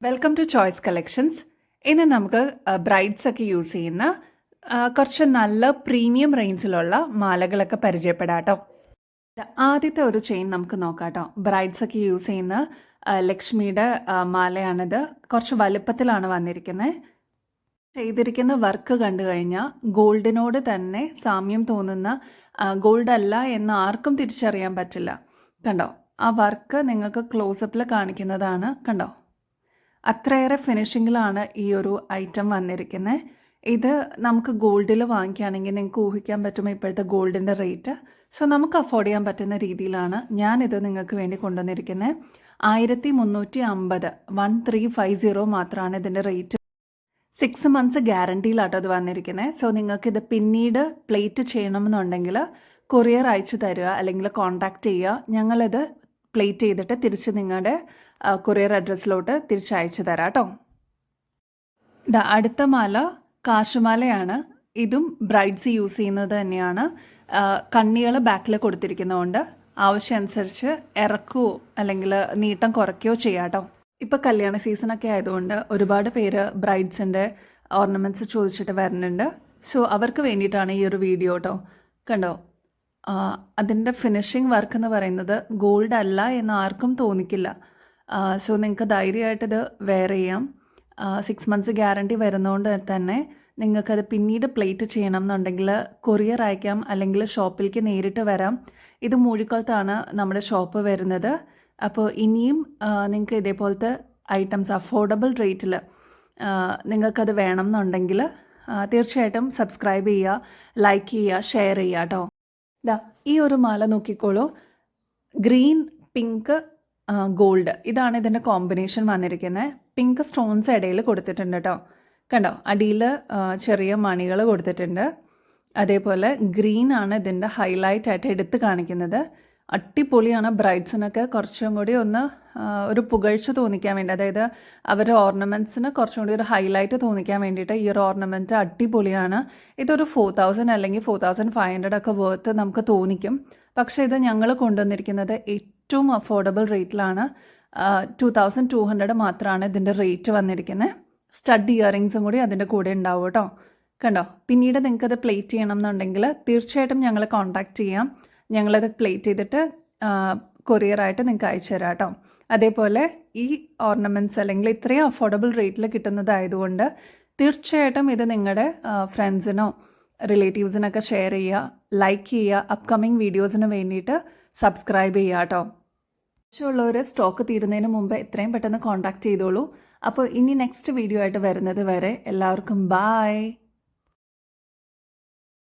Welcome to choice collections. ഇന്ന് നമുക്ക് brides ഒക്കെ യൂസ് ചെയ്യുന്ന കുറച്ച് നല്ല പ്രീമിയം റേഞ്ചിലുള്ള മാലകളൊക്കെ പരിചയപ്പെടാം കേട്ടോ. ആദ്യത്തെ ഒരു ചെയിൻ നമുക്ക് നോക്കാം കേട്ടോ. ബ്രൈഡ്സ് ഒക്കെ യൂസ് ചെയ്യുന്ന ലക്ഷ്മിയുടെ മാലയാണിത്. കുറച്ച് വലുപ്പത്തിലാണ് വന്നിരിക്കുന്നത്. ചെയ്തിരിക്കുന്ന വർക്ക് കണ്ടു കഴിഞ്ഞാൽ ഗോൾഡിനോട് തന്നെ സാമ്യം തോന്നുന്ന ഗോൾഡ് അല്ല എന്ന് ആർക്കും തിരിച്ചറിയാൻ പറ്റില്ല. കണ്ടോ, ആ വർക്ക് നിങ്ങൾക്ക് ക്ലോസപ്പിൽ കാണിക്കുന്നതാണ്. കണ്ടോ, അത്രയേറെ ഫിനിഷിങ്ങിലാണ് ഈ ഒരു ഐറ്റം വന്നിരിക്കുന്നത്. ഇത് നമുക്ക് ഗോൾഡിൽ വാങ്ങിക്കുകയാണെങ്കിൽ നിങ്ങൾക്ക് ഊഹിക്കാൻ പറ്റും ഇപ്പോഴത്തെ ഗോൾഡിൻ്റെ റേറ്റ്. സോ നമുക്ക് അഫോർഡ് ചെയ്യാൻ പറ്റുന്ന രീതിയിലാണ് ഞാനിത് നിങ്ങൾക്ക് വേണ്ടി കൊണ്ടുവന്നിരിക്കുന്നത്. 1350 1350 മാത്രമാണ് ഇതിൻ്റെ റേറ്റ്. 6 months ഗ്യാരണ്ടിയിലാട്ടോ അത് വന്നിരിക്കുന്നത്. സോ നിങ്ങൾക്കിത് പിന്നീട് പ്ലേറ്റ് ചെയ്യണമെന്നുണ്ടെങ്കിൽ കൊറിയർ അയച്ചു തരിക, അല്ലെങ്കിൽ കോൺടാക്റ്റ് ചെയ്യുക. ഞങ്ങളിത് പ്ലേറ്റ് ചെയ്തിട്ട് തിരിച്ച് നിങ്ങളുടെ കൊറിയർ അഡ്രസ്സിലോട്ട് തിരിച്ചയച്ചു തരാം കേട്ടോ. അടുത്ത മാല കാശുമാലയാണ്. ഇതും ബ്രൈഡ്സ് യൂസ് ചെയ്യുന്നത് തന്നെയാണ്. കണ്ണികൾ ബാക്കിൽ കൊടുത്തിരിക്കുന്നതുകൊണ്ട് ആവശ്യമനുസരിച്ച് ഇറക്കുകയോ അല്ലെങ്കിൽ നീട്ടം കുറയ്ക്കുകയോ ചെയ്യാം കേട്ടോ. ഇപ്പോൾ കല്യാണ സീസണൊക്കെ ആയതുകൊണ്ട് ഒരുപാട് പേര് ബ്രൈഡ്സിൻ്റെ ഓർണമെൻറ്റ്സ് ചോദിച്ചിട്ട് വരുന്നുണ്ട്. സോ അവർക്ക് വേണ്ടിയിട്ടാണ് ഈ ഒരു വീഡിയോ കേട്ടോ. കണ്ടോ, അതിൻ്റെ ഫിനിഷിംഗ് വർക്ക് എന്ന് പറയുന്നത് ഗോൾഡ് അല്ല എന്ന് ആർക്കും തോന്നിക്കില്ല. സോ നിങ്ങൾക്ക് ധൈര്യമായിട്ടിത് വെയർ ചെയ്യാം. 6 months ഗ്യാരണ്ടി വരുന്നതുകൊണ്ട് തന്നെ നിങ്ങൾക്കത് പിന്നീട് പ്ലേറ്റ് ചെയ്യണം എന്നുണ്ടെങ്കിൽ കൊറിയർ അയക്കാം, അല്ലെങ്കിൽ ഷോപ്പിലേക്ക് നേരിട്ട് വരാം. ഇത് മൂഴിക്കുളത്താണ് നമ്മുടെ ഷോപ്പ് വരുന്നത്. അപ്പോൾ ഇനിയും നിങ്ങൾക്ക് ഇതേപോലത്തെ ഐറ്റംസ് അഫോർഡബിൾ റേറ്റിൽ നിങ്ങൾക്കത് വേണം എന്നുണ്ടെങ്കിൽ തീർച്ചയായിട്ടും സബ്സ്ക്രൈബ് ചെയ്യുക, ലൈക്ക് ചെയ്യുക, ഷെയർ ചെയ്യുക കേട്ടോ. ഈ ഒരു മാല നോക്കിക്കോളൂ. ഗ്രീൻ, പിങ്ക്, ഗോൾഡ്, ഇതാണ് ഇതിൻ്റെ കോമ്പിനേഷൻ വന്നിരിക്കുന്നത്. പിങ്ക് സ്റ്റോൺസ് ഇടയിൽ കൊടുത്തിട്ടുണ്ട് കേട്ടോ. കണ്ടോ, അടിയിൽ ചെറിയ മണികൾ കൊടുത്തിട്ടുണ്ട്. അതേപോലെ ഗ്രീൻ ആണ് ഇതിൻ്റെ ഹൈലൈറ്റ് ആയിട്ട് എടുത്ത് കാണിക്കുന്നത്. അടിപൊളിയാണ്. ബ്രൈഡ്സിനൊക്കെ കുറച്ചും കൂടി ഒരു പുകഴ്ച തോന്നിക്കാൻ വേണ്ടി, അതായത് അവരുടെ ഓർണമെൻറ്റ്സിന് കുറച്ചും കൂടി ഒരു ഹൈലൈറ്റ് തോന്നിക്കാൻ വേണ്ടിയിട്ട് ഈ ഒരു ഓർണമെൻറ്റ് അടിപൊളിയാണ്. ഇതൊരു 4000 അല്ലെങ്കിൽ 4500 ഒക്കെ വർത്ത് നമുക്ക് തോന്നിക്കും. പക്ഷേ ഇത് ഞങ്ങൾ കൊണ്ടുവന്നിരിക്കുന്നത് ഏറ്റവും അഫോർഡബിൾ റേറ്റിലാണ്. 2200 മാത്രമാണ് ഇതിൻ്റെ റേറ്റ് വന്നിരിക്കുന്നത്. സ്റ്റഡ് ഇയറിങ്സും കൂടി അതിൻ്റെ കൂടെ ഉണ്ടാവും കേട്ടോ. കണ്ടോ, പിന്നീട് നിങ്ങൾക്കത് പ്ലേറ്റ് ചെയ്യണം എന്നുണ്ടെങ്കിൽ തീർച്ചയായിട്ടും ഞങ്ങളെ കോൺടാക്റ്റ് ചെയ്യാം. ഞങ്ങളത് പ്ലേറ്റ് ചെയ്തിട്ട് കൊറിയറായിട്ട് നിങ്ങൾക്ക് അയച്ചു തരാം കേട്ടോ. അതേപോലെ ഈ ഓർണമെൻറ്റ്സ് അല്ലെങ്കിൽ ഇത്രയും അഫോർഡബിൾ റേറ്റിൽ കിട്ടുന്നതായതുകൊണ്ട് തീർച്ചയായിട്ടും ഇത് നിങ്ങളുടെ ഫ്രണ്ട്സിനോ റിലേറ്റീവ്സിനൊക്കെ ഷെയർ ചെയ്യുക, ലൈക്ക് ചെയ്യുക. അപ്കമിങ് വീഡിയോസിന് വേണ്ടിയിട്ട് സബ്സ്ക്രൈബ് ചെയ്യുക കേട്ടോ. ആവശ്യമുള്ളവർ സ്റ്റോക്ക് തീരുന്നതിന് മുമ്പ് എത്രയും പെട്ടെന്ന് കോൺടാക്റ്റ് ചെയ്തോളൂ. അപ്പോൾ ഇനി നെക്സ്റ്റ് വീഡിയോ ആയിട്ട് വരുന്നത് വരെ എല്ലാവർക്കും ബായ്.